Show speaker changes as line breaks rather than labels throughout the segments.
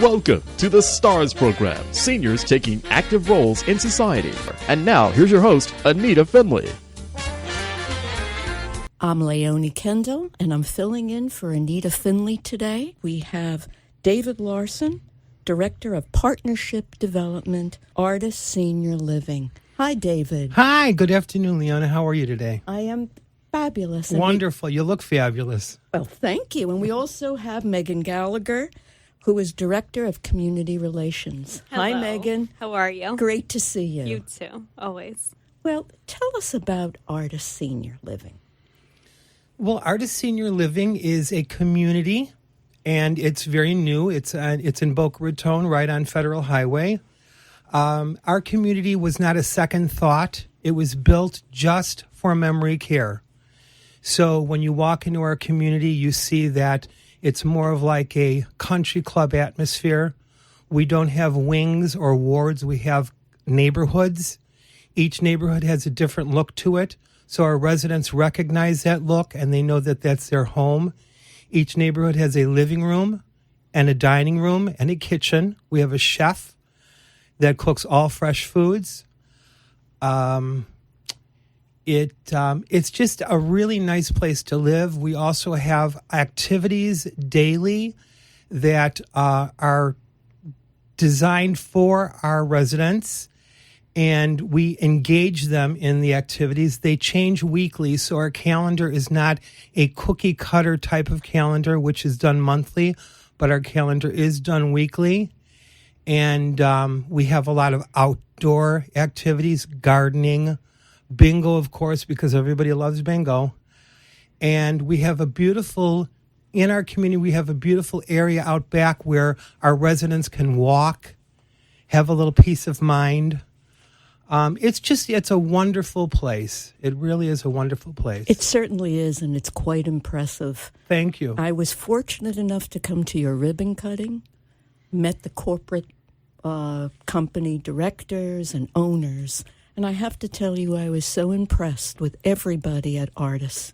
Welcome to the STARS program, seniors taking active roles in society. And now, here's your host, ANITA FINLEY.
I'm Leonie Kendall, and I'm filling in for ANITA FINLEY today. We have David LARSEN, Director of Partnership Development, Artis Senior Living. Hi, David.
Hi, good afternoon, Leona. How are you today?
I am fabulous.
Wonderful. You look fabulous.
Well, thank you. And we also have MEAGEN GALLAGHER, who is Director of Community Relations.
Hello.
Hi, MEAGEN.
How are you?
Great to see you.
You too, always.
Well, tell us about Artis Senior Living.
Well, Artis Senior Living is a community, and it's very new. It's in Boca Raton, right on Federal Highway. Our community was not a second thought. It was built just for memory care. So when you walk into our community, you see that it's more of like a country club atmosphere. We don't have wings or wards. We have neighborhoods. Each neighborhood has a different look to it. So our residents recognize that look, and they know that that's their home. Each neighborhood has a living room and a dining room and a kitchen. We have a chef that cooks all fresh foods. It's just a really nice place to live. We also have activities daily that are designed for our residents, and we engage them in the activities. They change weekly, so our calendar is not a cookie-cutter type of calendar, which is done monthly, but our calendar is done weekly. And we have a lot of outdoor activities, gardening, bingo, of course, because everybody loves bingo. And we have in our community, we have a beautiful area out back where our residents can walk, have a little peace of mind. It's a wonderful place. It really is a wonderful place.
It certainly is, and it's quite impressive.
Thank you.
I was fortunate enough to come to your ribbon cutting, met the corporate company directors and owners, and I have to tell you, I was so impressed with everybody at Artis.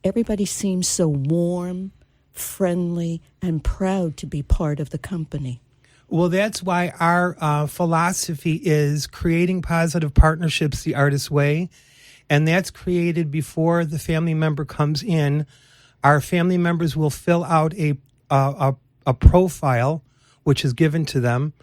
Everybody seems so warm, friendly, and proud to be part of the company.
Well, that's why our philosophy is creating positive partnerships the Artis way, and that's created before the family member comes in. Our family members will fill out a profile, which is given to them,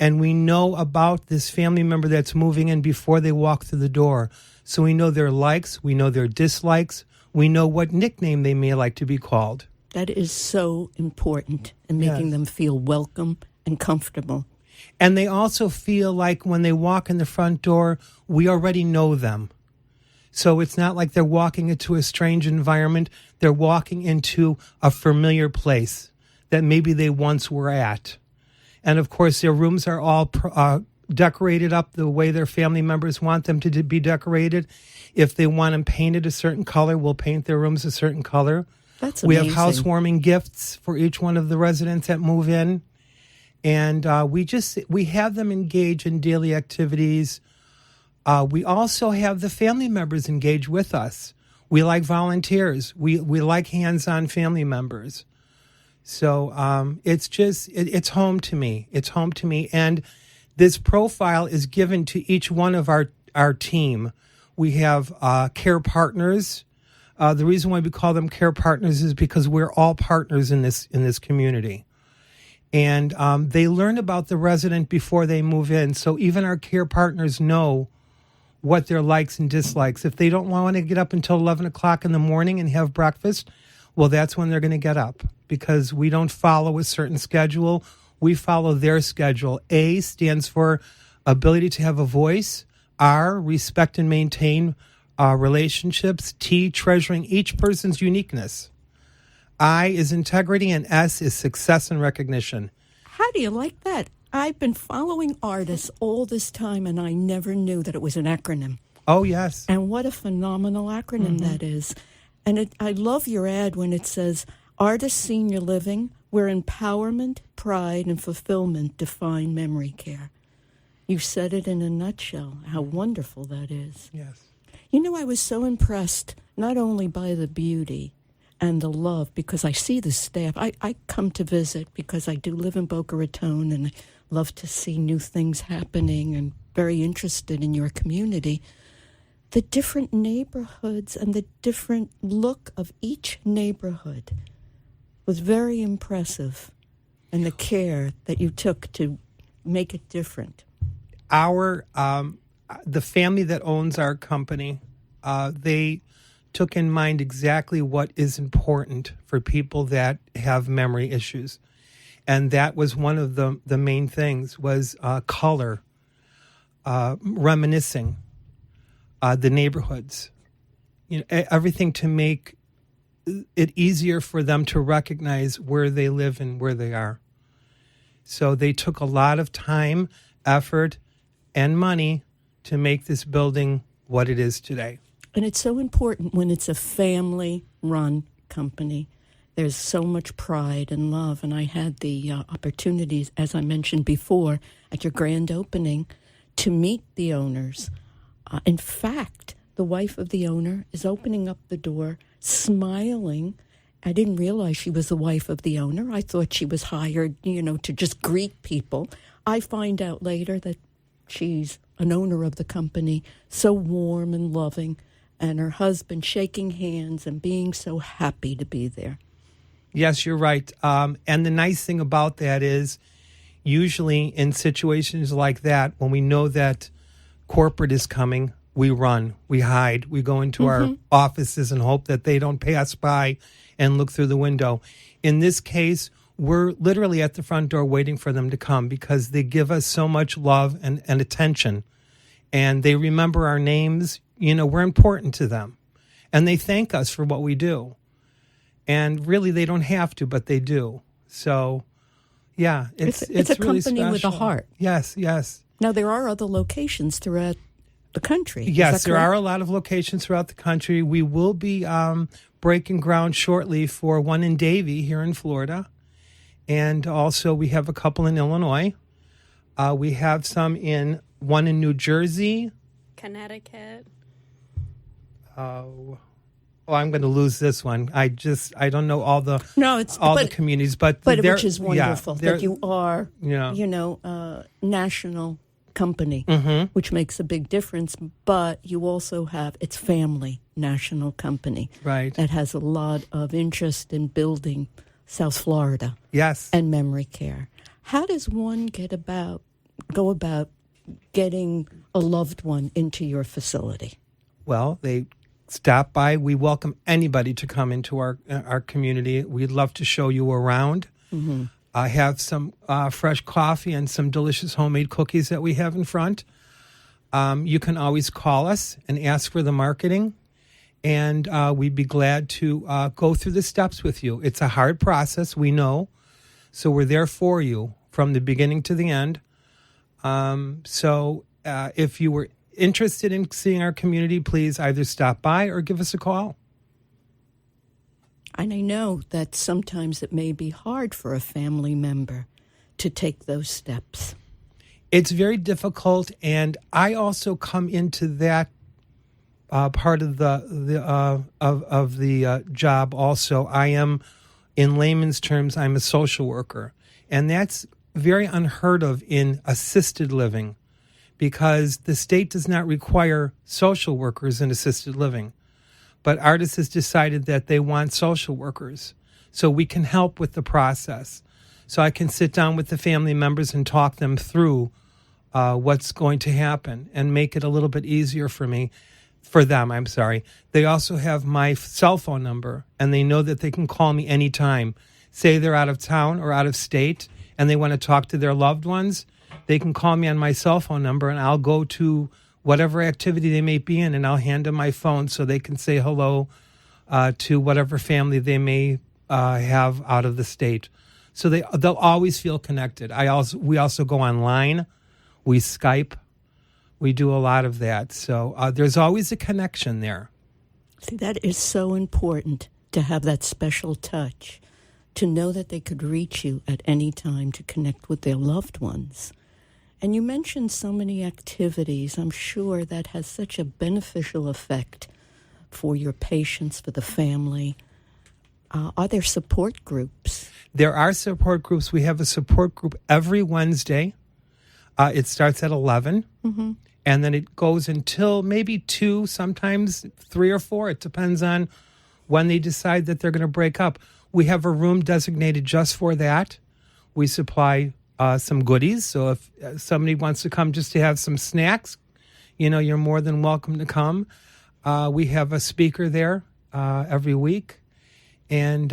and we know about this family member that's moving in before they walk through the door. So we know their likes, we know their dislikes, we know what nickname they may like to be called.
That is so important in making them feel welcome and comfortable.
And they also feel like when they walk in the front door, we already know them. So it's not like they're walking into a strange environment. They're walking into a familiar place that maybe they once were at. And of course, their rooms are all decorated up the way their family members want them to be decorated. If they want them painted a certain color, we'll paint their rooms a certain color.
That's amazing.
We have housewarming gifts for each one of the residents that move in. And we have them engage in daily activities. We also have the family members engage with us. We like volunteers. We like hands-on family members. So it's home to me. It's home to me. And this profile is given to each one of our team. We have care partners. The reason why we call them care partners is because we're all partners in this community. And they learn about the resident before they move in. So even our care partners know what their likes and dislikes. If they don't want to get up until 11 o'clock in the morning and have breakfast, well, that's when they're going to get up, because we don't follow a certain schedule. We follow their schedule. A stands for ability to have a voice. R, respect and maintain relationships. T, treasuring each person's uniqueness. I is integrity, and S is success and recognition.
How do you like that? I've been following Artis all this time, and I never knew that it was an acronym.
Oh, yes.
And what a phenomenal acronym that is. And I love your ad when it says, Artis Senior Living, where empowerment, pride, and fulfillment define memory care. You said it in a nutshell, how wonderful that is.
Yes.
You know, I was so impressed, not only by the beauty, and the love, because I see the staff. I come to visit because I do live in Boca Raton, and I love to see new things happening and very interested in your community. The different neighborhoods and the different look of each neighborhood was very impressive, and the care that you took to make it different.
The family that owns our company, they took in mind exactly what is important for people that have memory issues. And that was one of the main things, was color, reminiscing, the neighborhoods, everything to make it easier for them to recognize where they live and where they are. So they took a lot of time, effort, and money to make this building what it is today.
And it's so important when it's a family-run company. There's so much pride and love. And I had the opportunities, as I mentioned before, at your grand opening, to meet the owners. In fact, the wife of the owner is opening up the door, smiling. I didn't realize she was the wife of the owner. I thought she was hired, to just greet people. I find out later that she's an owner of the company, so warm and loving, and her husband shaking hands and being so happy to be there.
Yes, you're right. And the nice thing about that is usually in situations like that, when we know that corporate is coming, we run, we hide, we go into our offices and hope that they don't pass by and look through the window. In this case, we're literally at the front door waiting for them to come because they give us so much love and attention. And they remember our names. We're important to them. And they thank us for what we do. And really, they don't have to, but they do. So, yeah, it's
a
really
company
special.
with a heart.
Yes, yes.
Now, there are other locations throughout the country.
Yes, there are a lot of locations throughout the country. We will be breaking ground shortly for one in Davie here in Florida. And also we have a couple in Illinois. We have one in New Jersey.
Connecticut.
I'm going to lose this one. I don't know all the the communities, but
which is wonderful that you are, national company, which makes a big difference. But you also have its family national company,
right?
That has a lot of interest in building South Florida,
yes,
and memory care. How does one go about getting a loved one into your facility?
Well, they stop by. We welcome anybody to come into our community. We'd love to show you around. I have some fresh coffee and some delicious homemade cookies that we have in front. You can always call us and ask for the marketing, and we'd be glad to go through the steps with you. It's a hard process, we know, so we're there for you from the beginning to the end. So if you were interested in seeing our community, please either stop by or give us a call.
And I know that sometimes it may be hard for a family member to take those steps.
It's very difficult, and I also come into that part of the job. Also, I am, in layman's terms, I'm a social worker, and that's very unheard of in assisted living, because the state does not require social workers in assisted living. But Artis has decided that they want social workers, so we can help with the process. So I can sit down with the family members and talk them through what's going to happen and make it a little bit easier for them. They also have my cell phone number, and they know that they can call me anytime. Say they're out of town or out of state and they want to talk to their loved ones, they can call me on my cell phone number, and I'll go to whatever activity they may be in, and I'll hand them my phone so they can say hello to whatever family they may have out of the state. So they'll always feel connected. We also go online. We Skype. We do a lot of that. So there's always a connection there.
See, that is so important, to have that special touch, to know that they could reach you at any time to connect with their loved ones. And you mentioned so many activities. I'm sure that has such a beneficial effect for your patients, for the family. Are there support groups?
There are support groups. We have a support group every Wednesday. It starts at 11, and then it goes until maybe 2, sometimes 3 or 4. It depends on when they decide that they're going to break up. We have a room designated just for that. We supply some goodies. So if somebody wants to come just to have some snacks, you're more than welcome to come. We have a speaker there every week. And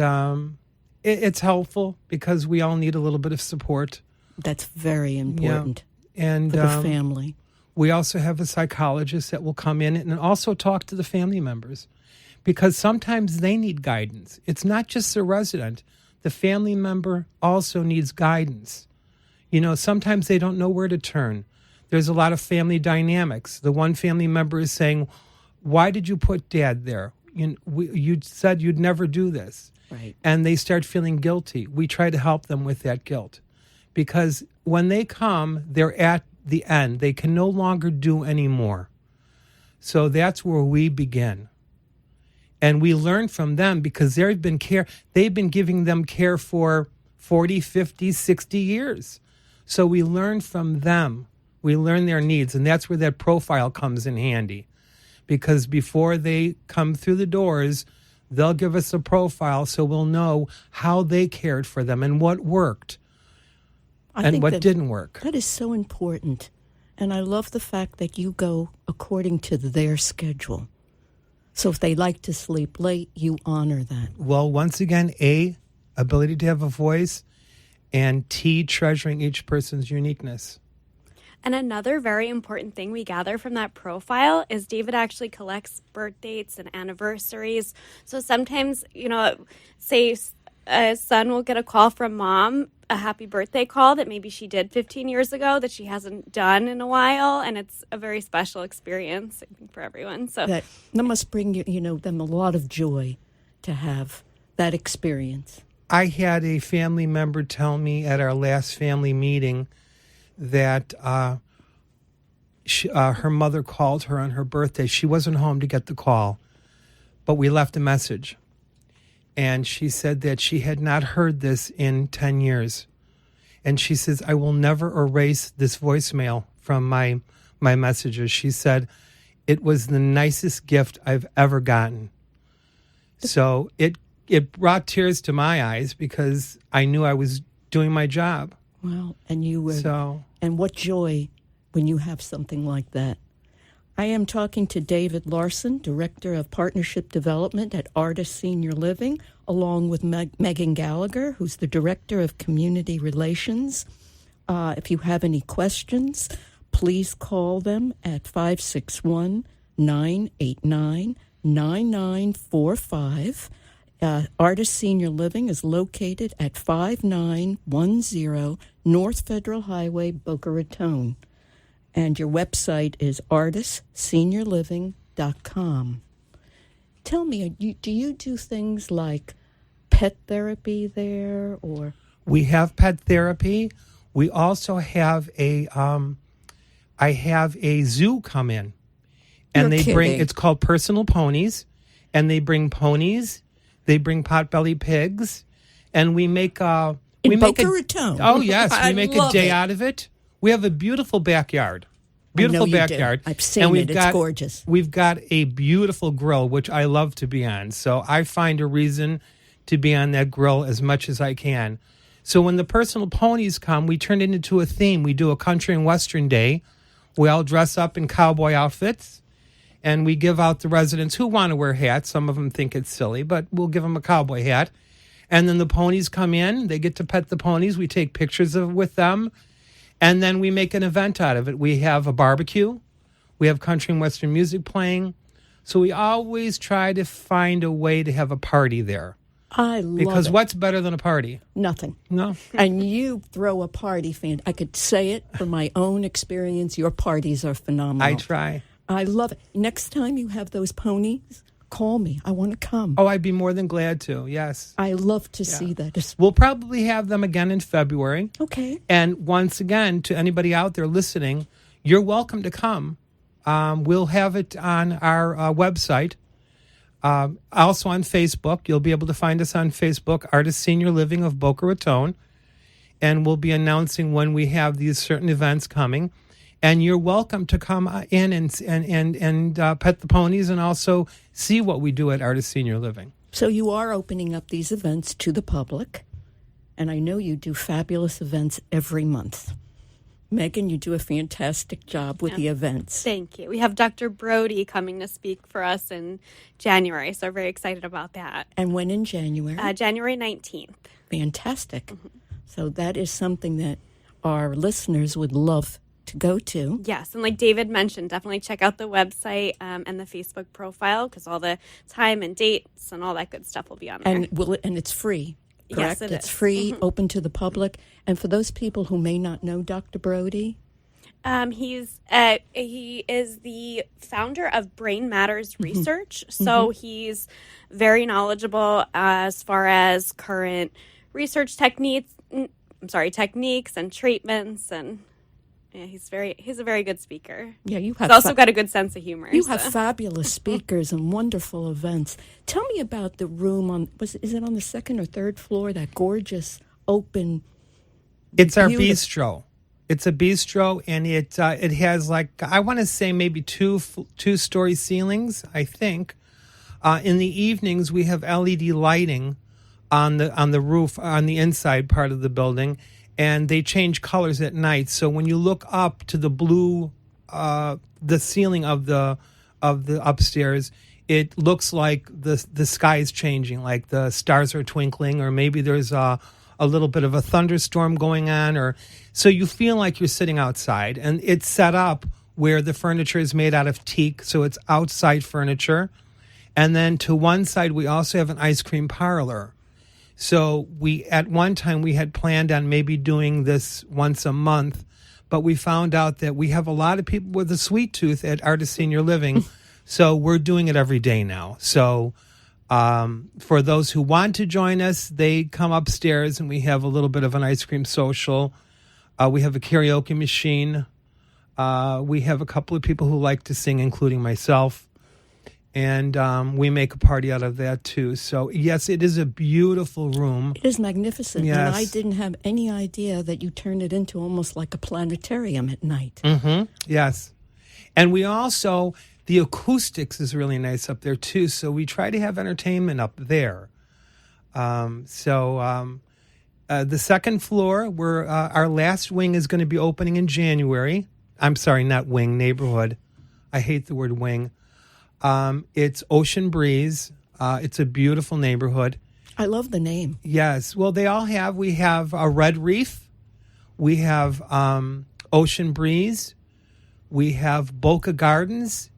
it's helpful because we all need a little bit of support.
That's very important
and
for the family.
We also have a psychologist that will come in and also talk to the family members because sometimes they need guidance. It's not just the resident. The family member also needs guidance. Sometimes they don't know where to turn. There's a lot of family dynamics. The one family member is saying, why did you put Dad there? You said you'd never do this.
Right.
And they start feeling guilty. We try to help them with that guilt because when they come, they're at the end. They can no longer do any more. So that's where we begin. And we learn from them because they've been giving them care for 40, 50, 60 years. So we learn from them. We learn their needs. And that's where that profile comes in handy. Because before they come through the doors, they'll give us a profile so we'll know how they cared for them and what worked and what didn't work.
That is so important. And I love the fact that you go according to their schedule. So if they like to sleep late, you honor that.
Well, once again, A, ability to have a voice, and T, treasuring each person's uniqueness.
And another very important thing we gather from that profile is David actually collects birth dates and anniversaries. So sometimes, say a son will get a call from mom, a happy birthday call that maybe she did 15 years ago that she hasn't done in a while. And it's a very special experience, I think, for everyone. So
that must bring them a lot of joy to have that experience.
I had a family member tell me at our last family meeting that her mother called her on her birthday. She wasn't home to get the call, but we left a message. And she said that she had not heard this in 10 years. And she says, I will never erase this voicemail from my messages. She said, it was the nicest gift I've ever gotten. So it brought tears to my eyes because I knew I was doing my job.
Well, and you were, and what joy when you have something like that. I am talking to David Larsen, Director of Partnership Development at Artis Senior Living, along with Meagan Gallagher, who's the Director of Community Relations. If you have any questions, please call them at 561-989-9945. Artis Senior Living is located at 5910 North Federal Highway, Boca Raton. And your website is artisseniorliving.com. Tell me, do you do things like pet therapy there, or?
We have pet therapy. We also have I have a zoo come in. And
You're kidding.
it's called Personal Ponies. And they bring ponies. They bring potbelly pigs, and we make
Boca Raton.
Oh yes,
I
we make a
love
day
it.
out of it. We have a beautiful backyard. Beautiful
I know you
backyard.
do. I've seen it. It's gorgeous.
We've got a beautiful grill, which I love to be on. So I find a reason to be on that grill as much as I can. So when the personal ponies come, we turn it into a theme. We do a country and western day. We all dress up in cowboy outfits. And we give out the residents who want to wear hats. Some of them think it's silly, but we'll give them a cowboy hat. And then the ponies come in. They get to pet the ponies. We take pictures with them. And then we make an event out of it. We have a barbecue. We have country and western music playing. So we always try to find a way to have a party there.
I love
Because
it.
what's better than a party?
Nothing.
No.
And you throw a party, fan. I could say it from my own experience. Your parties are phenomenal.
I try.
I love it. Next time you have those ponies, call me. I want to come.
Oh, I'd be more than glad to, yes.
I love to see that.
We'll probably have them again in February.
Okay.
And once again, to anybody out there listening, you're welcome to come. We'll have it on our website. Also on Facebook, you'll be able to find us on Facebook, Artis Senior Living of Boca Raton, and we'll be announcing when we have these certain events coming. And you're welcome to come in and pet the ponies and also see what we do at Artis Senior Living.
So you are opening up these events to the public, and I know you do fabulous events every month. Megan, you do a fantastic job with the events.
Thank you. We have Dr. Brody coming to speak for us in January, so we're very excited about that.
And when in January?
January 19th.
Fantastic. Mm-hmm. So that is something that our listeners would love to go to.
Yes, and like David mentioned, definitely check out the website and the Facebook profile, because all the time and dates and all that good stuff will be on there.
And it's free. Correct?
Yes,
it's
is.
free,
Mm-hmm.
open to the public. And for those people who may not know Dr. Brody,
he is the founder of Brain Matters Research. So he's very knowledgeable as far as current research techniques and treatments, and he's a very good speaker.
Yeah,
he's also got a good sense of humor.
You have fabulous speakers and wonderful events. Tell me about the room is it on the second or third floor? That gorgeous open.
It's our bistro. It's a bistro, and it has I want to say maybe two-story ceilings. I think in the evenings we have LED lighting on the roof on the inside part of the building, and they change colors at night. So when you look up to the blue, the ceiling of the upstairs, it looks like the sky is changing, like the stars are twinkling, or maybe there's a little bit of a thunderstorm going on, or so you feel like you're sitting outside. And it's set up where the furniture is made out of teak, so it's outside furniture. And then to one side, we also have an ice cream parlor. So at one time we had planned on maybe doing this once a month, but we found out that we have a lot of people with a sweet tooth at Artis Senior Living, so we're doing it every day now. So for those who want to join us, they come upstairs and we have a little bit of an ice cream social. We have a karaoke machine. We have a couple of people who like to sing, including myself. And we make a party out of that, too. So, yes, it is a beautiful room.
It is magnificent.
Yes.
And I didn't have any idea that you turned it into almost like a planetarium at night.
Mm-hmm. Yes. And we also, the acoustics is really nice up there, too. So we try to have entertainment up there. The second floor, where our last wing is going to be opening in January. I'm sorry, not wing, neighborhood. I hate the word wing. It's Ocean Breeze. It's a beautiful neighborhood.
I love the name.
Yes. Well, we have a Red Reef. We have Ocean Breeze. We have Boca Gardens.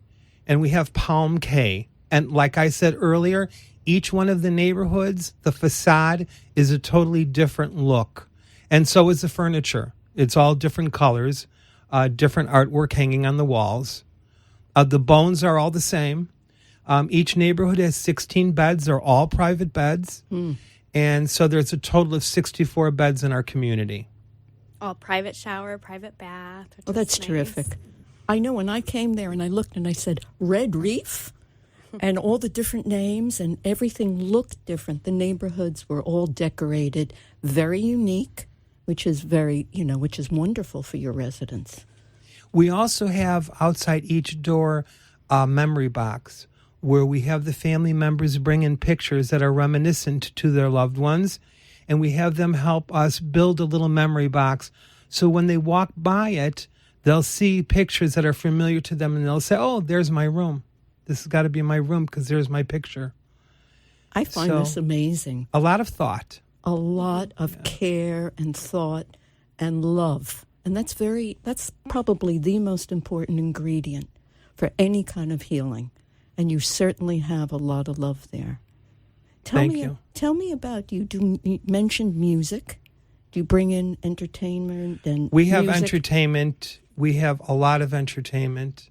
And we have Palm Cay. And like I said earlier, each one of the neighborhoods, the facade is a totally different look. And so is the furniture. It's all different colors, different artwork hanging on the walls. The bones are all the same. Each neighborhood has 16 beds. They're all private beds. And so there's a total of 64 beds in our community.
All private shower, private bath.
Oh, that's nice. Terrific. I know when I came there and I looked and I said, Red Reef? And all the different names and everything looked different. The neighborhoods were all decorated, very unique, which is which is wonderful for your residents.
We also have outside each door a memory box where we have the family members bring in pictures that are reminiscent to their loved ones, and we have them help us build a little memory box. So when they walk by it, they'll see pictures that are familiar to them, and they'll say, oh, there's my room. This has got to be my room because there's my picture.
I find this amazing.
A lot of thought.
A lot of care and thought and love. And that's probably the most important ingredient for any kind of healing. And you certainly have a lot of love there.
Thank you.
Tell me about you. You mentioned music. Do you bring in entertainment and
We have
music?
entertainment. We have a lot of entertainment,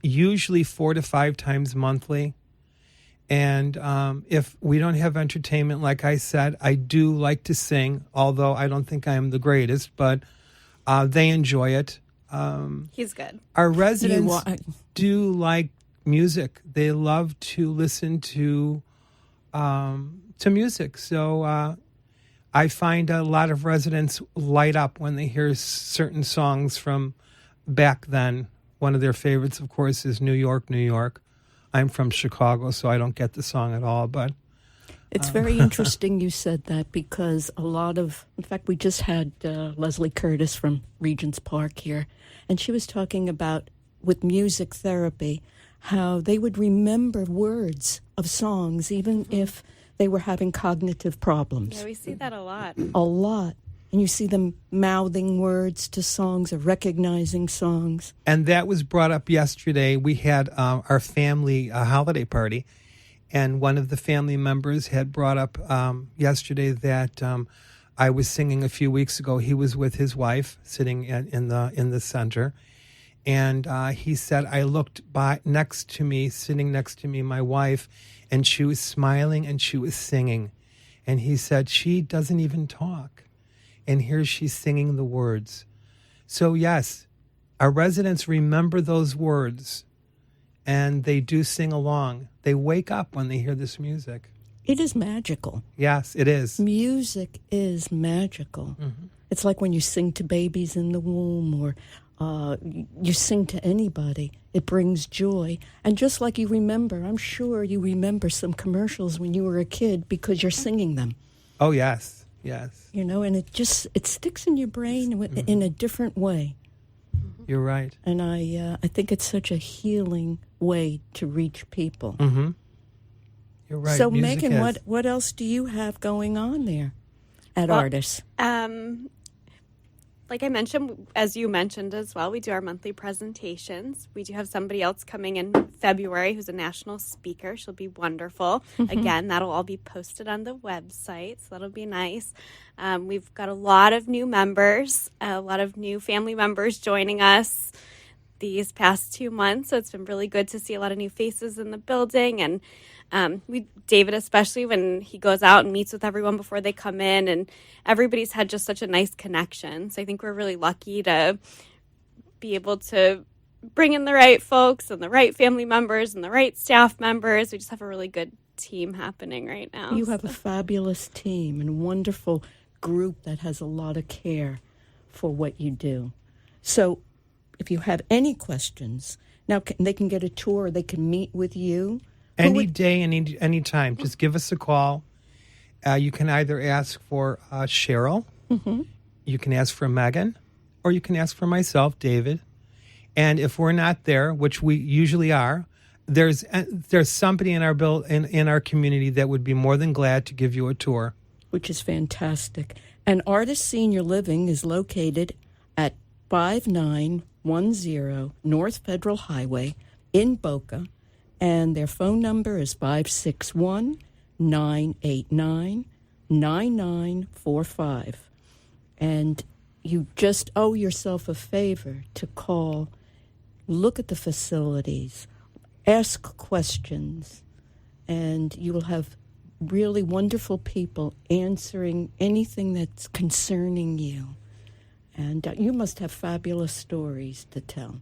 usually 4 to 5 times monthly. And if we don't have entertainment, like I said, I do like to sing, although I don't think I am the greatest, but they enjoy it.
He's good.
Our residents do like music. They love to listen to music. So I find a lot of residents light up when they hear certain songs from back then. One of their favorites, of course, is New York, New York. I'm from Chicago, so I don't get the song at all, but...
It's very interesting you said that, because in fact, we just had Leslie Curtis from Regents Park here, and she was talking about, with music therapy, how they would remember words of songs even if they were having cognitive problems.
Yeah, we see that a lot.
A lot. And you see them mouthing words to songs or recognizing songs.
And that was brought up yesterday. We had our family holiday party, and one of the family members had brought up yesterday that I was singing a few weeks ago. He was with his wife sitting in the center, and he said, I looked sitting next to me, my wife, and she was smiling and she was singing. And he said, she doesn't even talk. And here she's singing the words. So yes, our residents remember those words, and they do sing along. They wake up when they hear this music.
It is magical.
Yes, it is.
Music is magical. Mm-hmm. It's like when you sing to babies in the womb, or you sing to anybody. It brings joy. And just like you remember, I'm sure you remember some commercials when you were a kid because you're singing them.
Oh, yes, yes.
You know, and it sticks in your brain in a different way.
You're right.
And I think it's such a healing way to reach people.
Mm-hmm. You're right.
So,
Music
Megan, what else do you have going on there at Artis?
Like I mentioned, as you mentioned as well, we do our monthly presentations. We do have somebody else coming in February who's a national speaker. She'll be wonderful. Mm-hmm. Again, that'll all be posted on the website, so that'll be nice. We've got a lot of new members, a lot of new family members joining us these past 2 months, so it's been really good to see a lot of new faces in the building. And David, especially when he goes out and meets with everyone before they come in, and everybody's had just such a nice connection. So I think we're really lucky to be able to bring in the right folks and the right family members and the right staff members. We just have a really good team happening right now.
You have a fabulous team and a wonderful group that has a lot of care for what you do. So if you have any questions, now they can get a tour, they can meet with you.
Any day, any time. Just give us a call. You can either ask for Cheryl, mm-hmm. you can ask for Megan, or you can ask for myself, David. And if we're not there, which we usually are, there's somebody in our community that would be more than glad to give you a tour.
Which is fantastic. And Artis Senior Living is located at 5910 North Federal Highway in Boca. And their phone number is 561-989-9945. And you just owe yourself a favor to call, look at the facilities, ask questions, and you will have really wonderful people answering anything that's concerning you. And you must have fabulous stories to tell.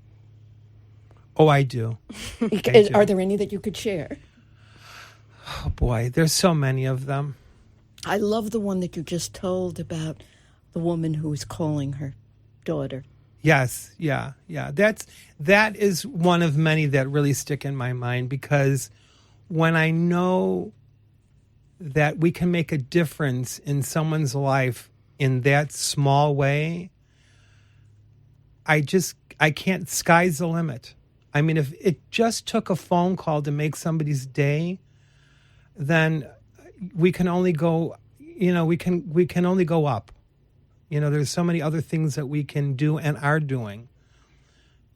Oh, I do.
Are there any that you could share?
Oh, boy, there's so many of them.
I love the one that you just told about the woman who was calling her daughter.
Yes, yeah. That is one of many that really stick in my mind, because when I know that we can make a difference in someone's life in that small way, I can't, sky's the limit. I mean, if it just took a phone call to make somebody's day, then we can only go, we can only go up. There's so many other things that we can do and are doing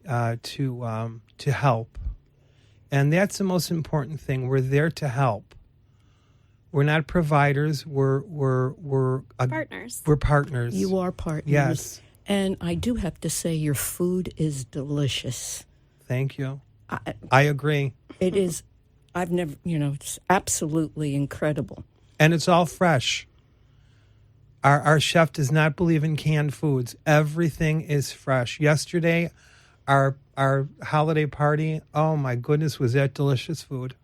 to help. And that's the most important thing. We're there to help. We're not providers. We're
partners.
We're partners.
You are partners.
Yes.
And I do have to say, your food is delicious.
Thank you. I agree.
It is. I've never, it's absolutely incredible.
And it's all fresh. Our chef does not believe in canned foods. Everything is fresh. Yesterday, our holiday party. Oh my goodness, was that delicious food?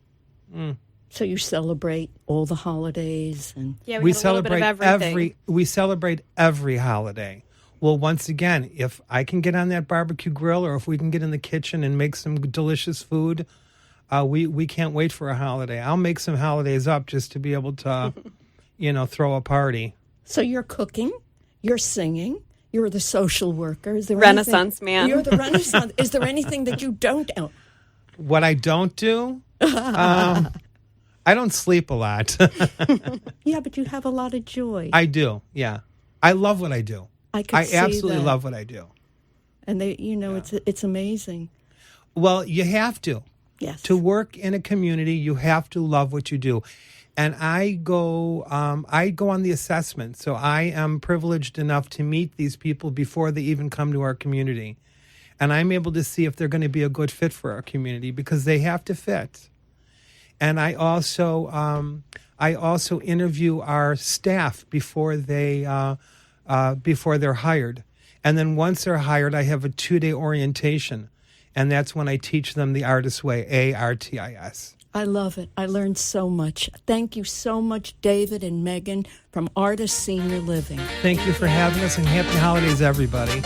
So you celebrate all the holidays, and
Yeah, we had a little bit of everything.
we celebrate every holiday. Well, once again, if I can get on that barbecue grill, or if we can get in the kitchen and make some delicious food, we can't wait for a holiday. I'll make some holidays up just to be able to, throw a party.
so you're cooking, you're singing, you're the social worker. Is there
Renaissance
anything,
man.
You're the Renaissance. Is there anything that you don't know?
What I don't do, I don't sleep a lot.
Yeah, but you have a lot of joy.
I do, yeah. I love what I do.
I see
absolutely
that.
love what I do.
And it's amazing.
Well, you have to.
Yes.
To work in a community, you have to love what you do. And I go on the assessment. So I am privileged enough to meet these people before they even come to our community. And I'm able to see if they're going to be a good fit for our community, because they have to fit. And I also interview our staff before they're hired. And then once they're hired, I have a 2-day orientation. And that's when I teach them the Artis way, ARTIS.
I love it. I learned so much. Thank you so much, David and Megan from Artis Senior Living.
Thank you for having us, and happy holidays, everybody.